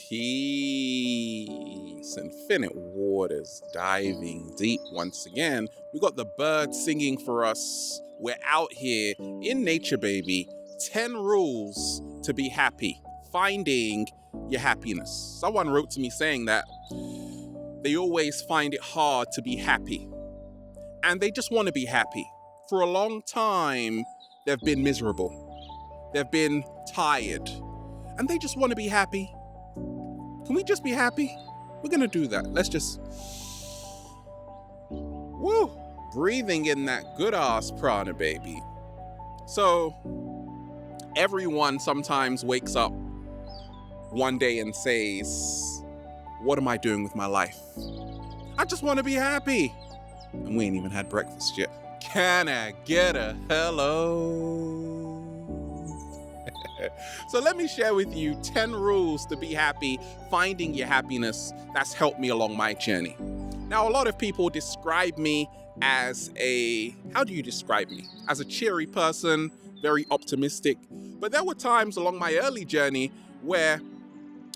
Peace, infinite waters diving deep once again. We got the birds singing for us. We're out here in nature, baby. 10 rules to be happy. Finding your happiness. Someone wrote to me saying that they always find it hard to be happy. And they just want to be happy. For a long time, they've been miserable. They've been tired. And they just want to be happy. Can we just be happy? We're going to do that. Let's just... Woo! Breathing in that good ass prana, baby. So, everyone sometimes wakes up one day and says, what am I doing with my life? I just want to be happy. And we ain't even had breakfast yet. Can I get a hello? So let me share with you 10 rules to be happy, finding your happiness. That's helped me along my journey. Now, a lot of people describe me as how do you describe me? As a cheery person, very optimistic. But there were times along my early journey where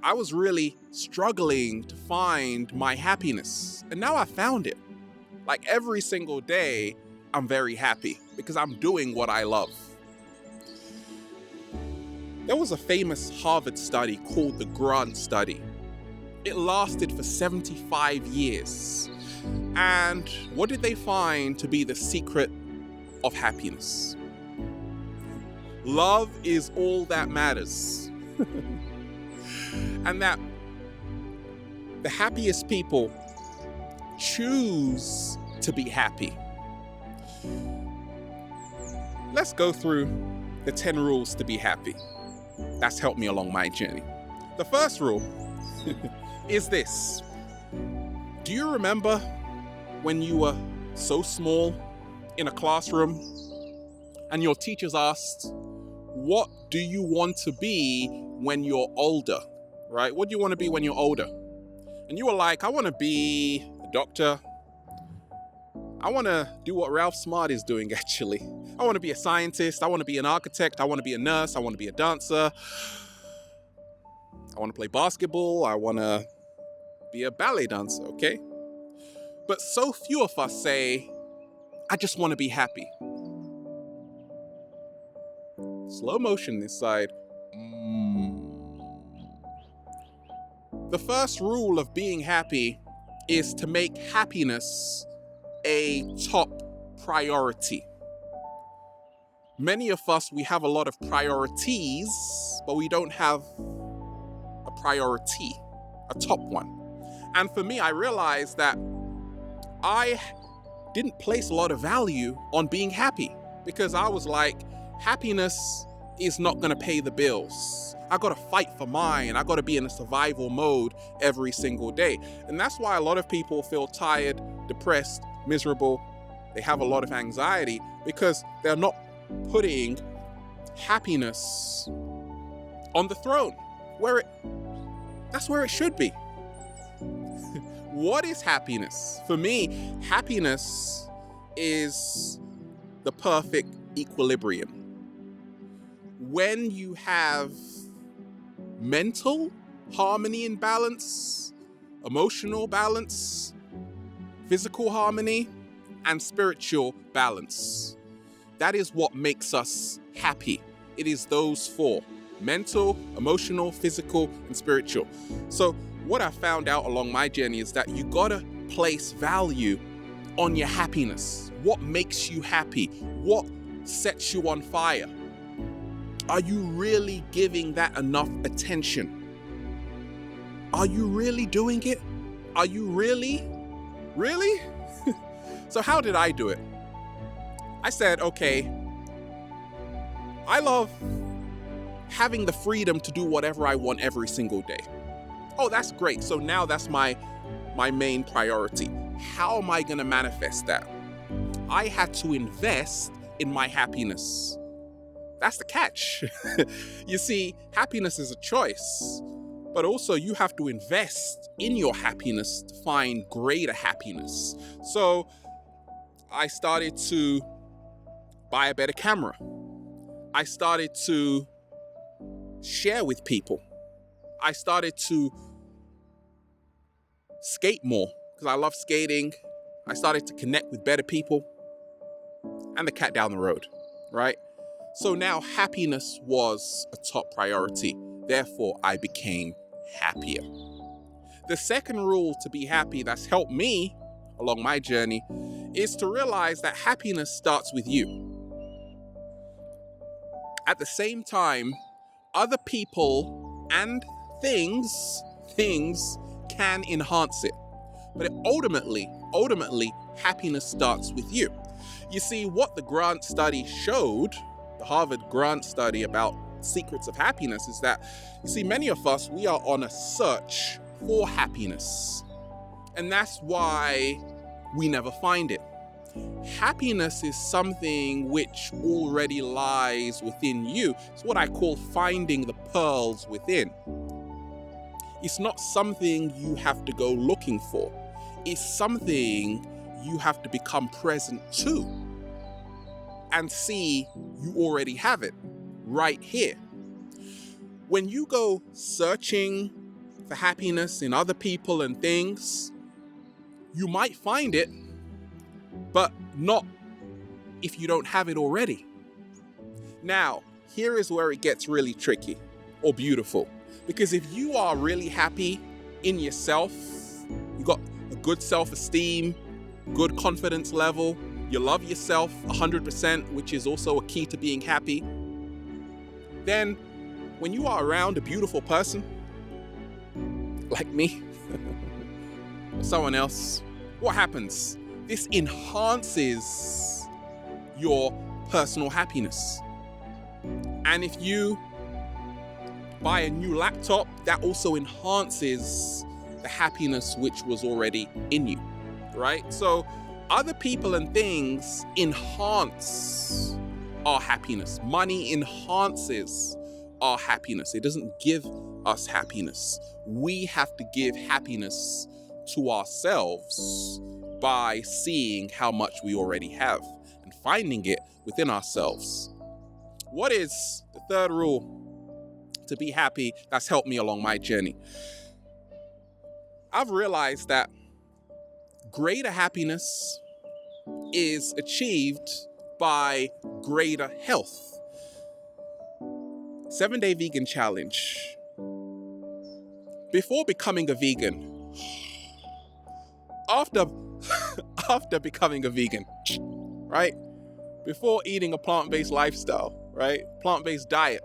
I was really struggling to find my happiness. And now I found it. Like every single day, I'm very happy because I'm doing what I love. There was a famous Harvard study called the Grant Study. It lasted for 75 years. And what did they find to be the secret of happiness? Love is all that matters. And that the happiest people choose to be happy. Let's go through the 10 rules to be happy. That's helped me along my journey. The first rule is this. Do you remember when you were so small in a classroom and your teachers asked, what do you want to be when you're older? Right? What do you want to be when you're older? And you were like, I want to be a doctor. I want to do what Ralph Smart is doing, actually. I want to be a scientist. I want to be an architect. I want to be a nurse. I want to be a dancer. I want to play basketball. I want to be a ballet dancer, okay? But so few of us say, I just want to be happy. Slow motion this side. The first rule of being happy is to make happiness a top priority. Many of us, we have a lot of priorities, but we don't have a priority, a top one. And for me, I realized that I didn't place a lot of value on being happy because I was like, happiness is not going to pay the bills. I got to fight for mine. I got to be in a survival mode every single day. And that's why a lot of people feel tired, depressed, miserable. They have a lot of anxiety because they're not putting happiness on the throne that's where it should be. What is happiness? For me, happiness is the perfect equilibrium. When you have mental harmony and balance, emotional balance, physical harmony, and spiritual balance. That is what makes us happy. It is those four: mental, emotional, physical, and spiritual. So what I found out along my journey is that you gotta place value on your happiness. What makes you happy? What sets you on fire? Are you really giving that enough attention? Are you really doing it? Are you really? So how did I do it? I said, okay, I love having the freedom to do whatever I want every single day. Oh, that's great. So now that's my main priority. How am I going to manifest that? I had to invest in my happiness. That's the catch. You see, happiness is a choice, but also you have to invest in your happiness to find greater happiness. So I started to buy a better camera. I started to share with people. I started to skate more because I love skating. I started to connect with better people and the cat down the road, right? So now happiness was a top priority. Therefore, I became happier. The second rule to be happy that's helped me along my journey is to realize that happiness starts with you. At the same time, other people and things can enhance it. But ultimately, happiness starts with you. You see, what the Grant study showed, the Harvard Grant study about secrets of happiness, is that, you see, many of us, we are on a search for happiness. And that's why we never find it. Happiness is something which already lies within you. It's what I call finding the pearls within. It's not something you have to go looking for. It's something you have to become present to and see you already have it right here. When you go searching for happiness in other people and things, you might find it, but not if you don't have it already. Now, here is where it gets really tricky or beautiful. Because if you are really happy in yourself, you got a good self-esteem, good confidence level, you love yourself 100%, which is also a key to being happy, then when you are around a beautiful person, like me, or someone else, what happens? This enhances your personal happiness. And if you buy a new laptop, that also enhances the happiness which was already in you, right? So other people and things enhance our happiness. Money enhances our happiness. It doesn't give us happiness. We have to give happiness to ourselves by seeing how much we already have and finding it within ourselves. What is the third rule to be happy that's helped me along my journey? I've realized that greater happiness is achieved by greater health. 7-day vegan challenge. Before becoming a vegan, after becoming a vegan, right? Before eating a plant-based lifestyle, right? Plant-based diet.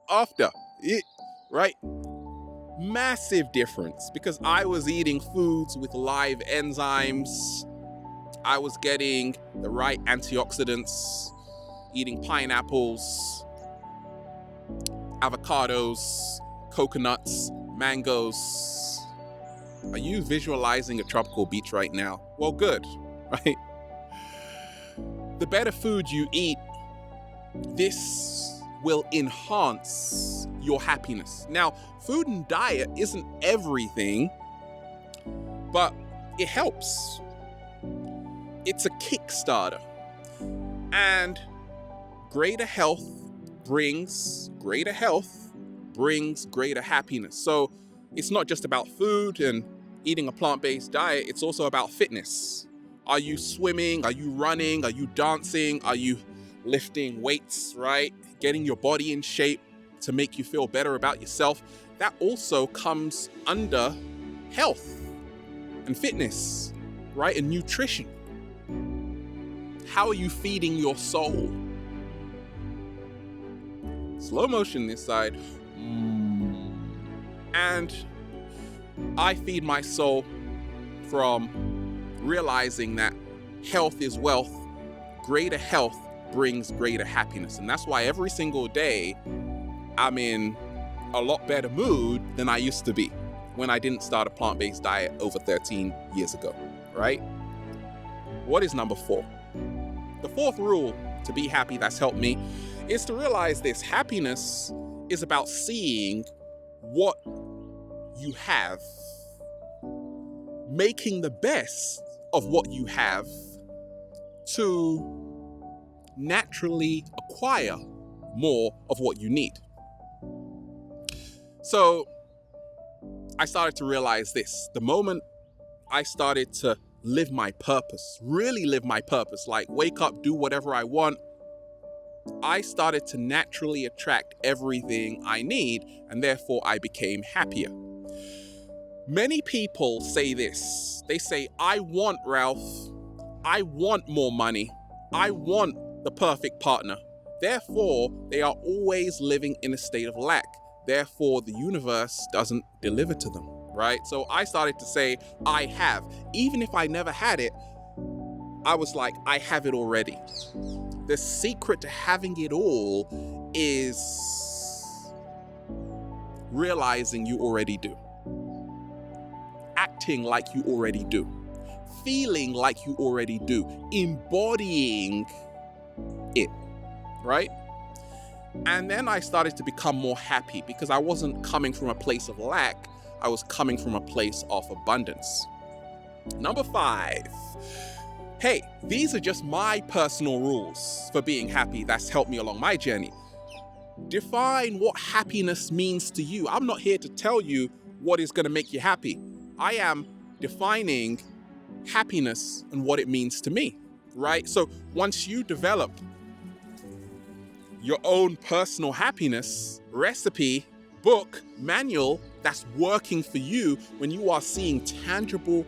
After it, right? Massive difference, because I was eating foods with live enzymes. I was getting the right antioxidants, eating pineapples, avocados, coconuts, mangoes. Are you visualizing a tropical beach right now? Well, good, right? The better food you eat, this will enhance your happiness. Now, food and diet isn't everything, but it helps. It's a Kickstarter. And greater health brings greater happiness. So it's not just about food and eating a plant-based diet, it's also about fitness. Are you swimming? Are you running? Are you dancing? Are you lifting weights, right? Getting your body in shape to make you feel better about yourself. That also comes under health and fitness, right? And nutrition. How are you feeding your soul? Slow motion this side. And I feed my soul from realizing that health is wealth. Greater health brings greater happiness. And that's why every single day I'm in a lot better mood than I used to be when I didn't start a plant-based diet over 13 years ago, right? What is number 4? The fourth rule to be happy that's helped me is to realize this: happiness is about seeing what you have, making the best of what you have to naturally acquire more of what you need. So I started to realize this. The moment I started to live my purpose, really live my purpose, like wake up, do whatever I want, I started to naturally attract everything I need, and therefore I became happier. Many people say this. They say, I want Ralph. I want more money. I want the perfect partner. Therefore, they are always living in a state of lack. Therefore, the universe doesn't deliver to them, right? So I started to say, I have. Even if I never had it, I was like, I have it already. The secret to having it all is realizing you already do. Acting like you already do. Feeling like you already do. Embodying it, right? And then I started to become more happy because I wasn't coming from a place of lack. I was coming from a place of abundance. Number 5. Hey, these are just my personal rules for being happy that's helped me along my journey. Define what happiness means to you. I'm not here to tell you what is going to make you happy. I am defining happiness and what it means to me, right? So once you develop your own personal happiness recipe, book, manual that's working for you, when you are seeing tangible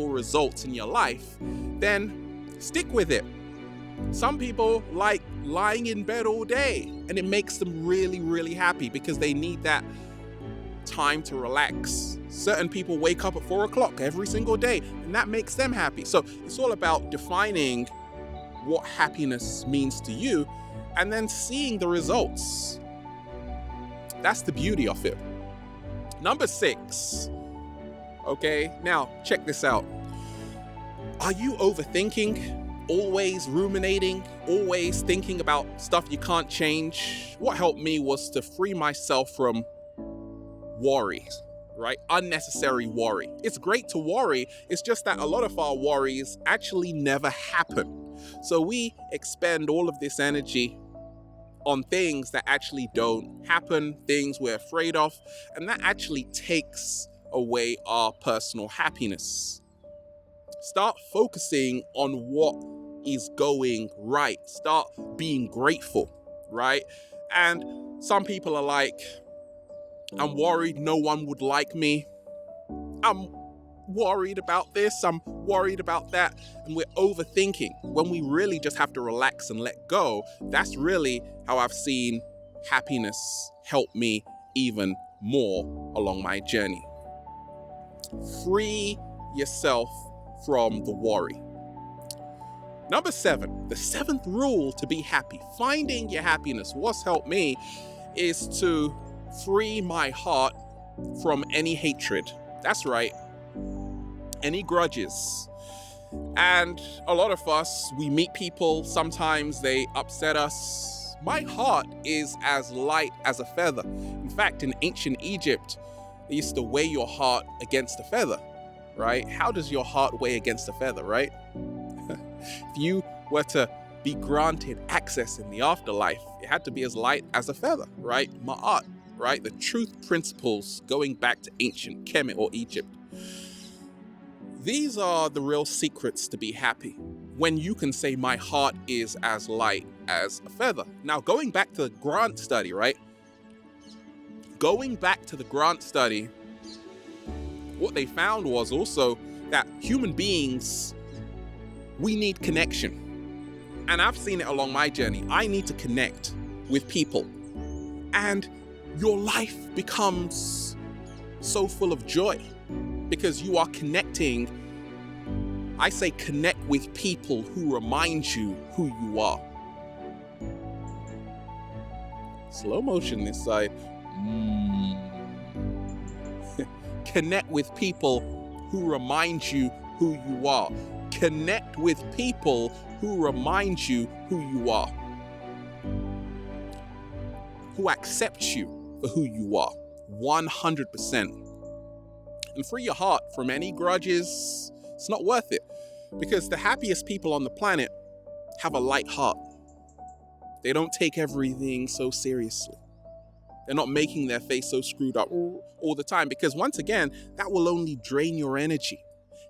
results in your life, then stick with it. Some people like lying in bed all day and it makes them really, really happy because they need that time to relax. Certain people wake up at 4 o'clock every single day and that makes them happy. So it's all about defining what happiness means to you and then seeing the results. That's the beauty of it. Number 6. Okay, now check this out. Are you overthinking? Always ruminating? Always thinking about stuff you can't change? What helped me was to free myself from worry, right? Unnecessary worry. It's great to worry. It's just that a lot of our worries actually never happen. So we expend all of this energy on things that actually don't happen, things we're afraid of, and that actually takes away our personal happiness. Start focusing on what is going right. Start being grateful, right? And some people are like, I'm worried no one would like me. I'm worried about this, I'm worried about that, and we're overthinking when we really just have to relax and let go. That's really how I've seen happiness help me even more along my journey. Free yourself from the worry. Number 7, the 7th rule to be happy, finding your happiness. What's helped me is to free my heart from any hatred. That's right, any grudges. And a lot of us, we meet people, sometimes they upset us. My heart is as light as a feather. In fact, in ancient Egypt, they used to weigh your heart against a feather, right? How does your heart weigh against a feather, right? If you were to be granted access in the afterlife, it had to be as light as a feather, right? Ma'at, right? The truth principles going back to ancient Kemet or Egypt. These are the real secrets to be happy. When you can say my heart is as light as a feather. Now, going back to the Grant study, right? Going back to the Grant study, what they found was also that human beings, we need connection. And I've seen it along my journey. I need to connect with people. And your life becomes so full of joy because you are connecting. I say connect with people who remind you who you are. Slow motion this side. Connect with people who remind you who you are. Connect with people who remind you who you are. Who accept you for who you are. 100%. And free your heart from any grudges. It's not worth it. Because the happiest people on the planet have a light heart. They don't take everything so seriously. They're not making their face so screwed up all the time, because once again, that will only drain your energy.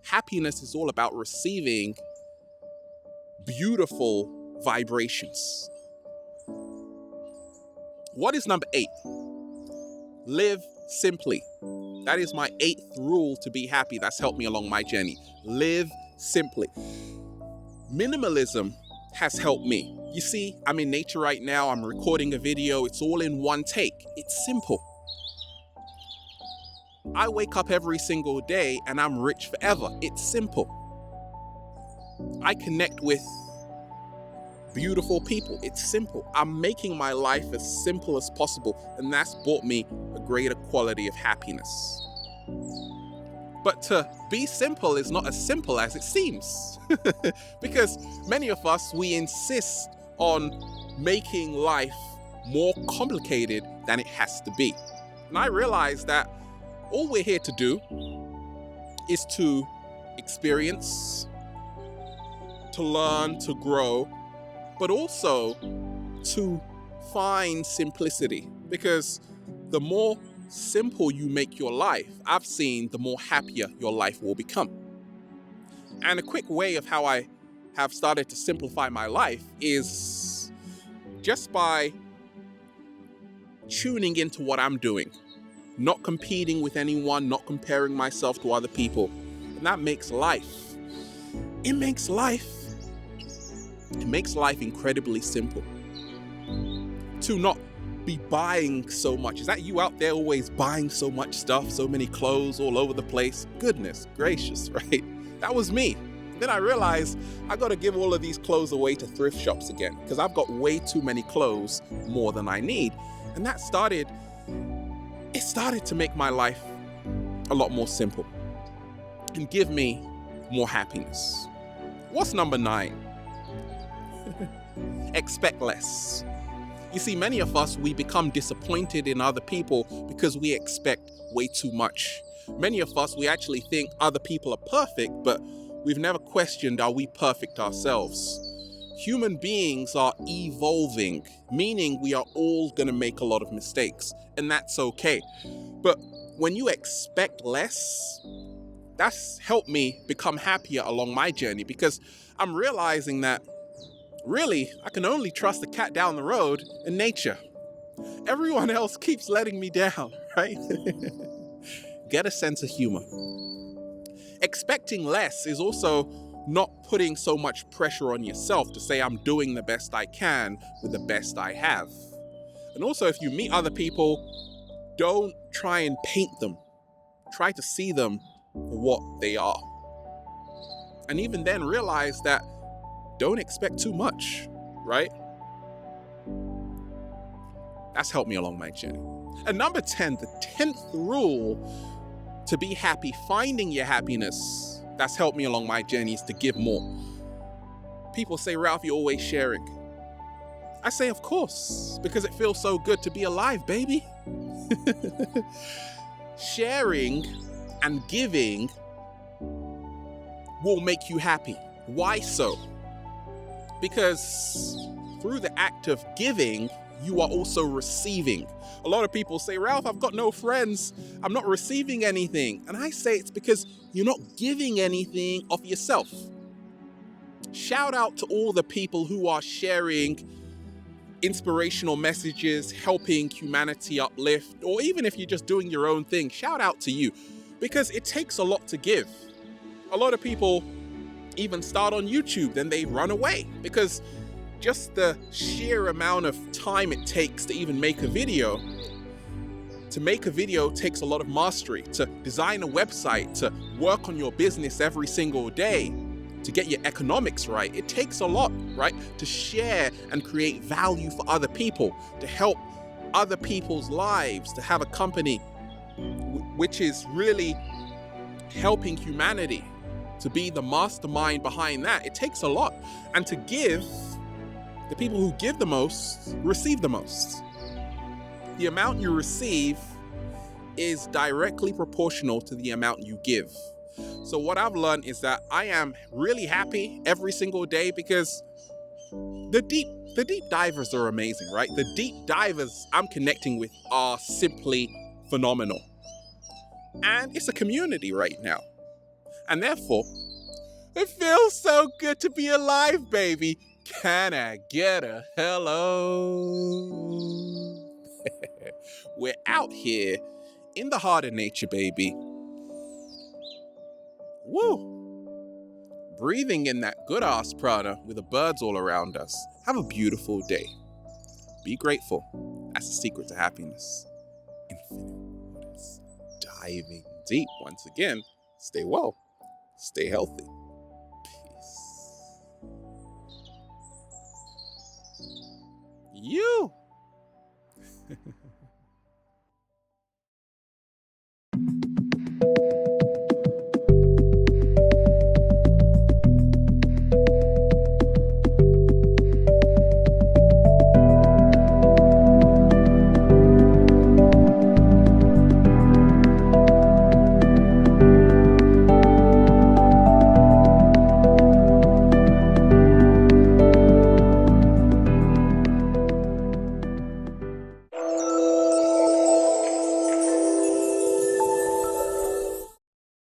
Happiness is all about receiving beautiful vibrations. What is number 8? Live simply. That is my 8th rule to be happy. That's helped me along my journey. Live simply. Minimalism has helped me. You see, I'm in nature right now. I'm recording a video. It's all in one take. It's simple. I wake up every single day and I'm rich forever. It's simple. I connect with beautiful people. It's simple. I'm making my life as simple as possible, and that's brought me a greater quality of happiness. But to be simple is not as simple as it seems. Because many of us, we insist on making life more complicated than it has to be. And I realize that all we're here to do is to experience, to learn, to grow, but also to find simplicity. Because the more simple you make your life, I've seen, the more happier your life will become. And a quick way of how I have started to simplify my life is just by tuning into what I'm doing, not competing with anyone, not comparing myself to other people. And that makes life, it makes life incredibly simple. To not be buying so much. Is that you out there always buying so much stuff, so many clothes all over the place? Goodness gracious, right? That was me. Then I realized I got to give all of these clothes away to thrift shops again, because I've got way too many clothes, more than I need. And that started to make my life a lot more simple and give me more happiness. What's number 9? Expect less. You see, many of us, we become disappointed in other people because we expect way too much. Many of us, we actually think other people are perfect, but we've never questioned, are we perfect ourselves? Human beings are evolving, meaning we are all going to make a lot of mistakes, and that's okay. But when you expect less, that's helped me become happier along my journey, because I'm realizing that really, I can only trust the cat down the road and nature. Everyone else keeps letting me down, right? Get a sense of humor. Expecting less is also not putting so much pressure on yourself to say, I'm doing the best I can with the best I have. And also, if you meet other people, don't try and paint them. Try to see them for what they are. And even then, realize that don't expect too much, right? That's helped me along my journey. And number 10, the 10th rule to be happy, finding your happiness, that's helped me along my journey, is to give more. People say, Ralph, you're always sharing. I say, of course, because it feels so good to be alive, baby. Sharing and giving will make you happy. Why so? Because through the act of giving, you are also receiving. A lot of people say, Ralph, I've got no friends. I'm not receiving anything. And I say it's because you're not giving anything of yourself. Shout out to all the people who are sharing inspirational messages, helping humanity uplift, or even if you're just doing your own thing, shout out to you, because it takes a lot to give. A lot of people even start on YouTube, then they run away because just the sheer amount of time it takes to even make a video. To make a video takes a lot of mastery. To design a website, to work on your business every single day, to get your economics right, it takes a lot, right? To share and create value for other people, to help other people's lives, to have a company which is really helping humanity, to be the mastermind behind that. It takes a lot. And to give, the people who give the most receive the most. The amount you receive is directly proportional to the amount you give. So what I've learned is that I am really happy every single day because the deep The deep divers are amazing, right? The deep divers I'm connecting with are simply phenomenal. And it's a community right now. And therefore, it feels so good to be alive, baby. Can I get a hello? We're out here in the heart of nature, baby. Woo! Breathing in that good ass prana with the birds all around us. Have a beautiful day. Be grateful. That's the secret to happiness. Infinite waters. Diving deep once again. Stay well. Stay healthy. Peace. You.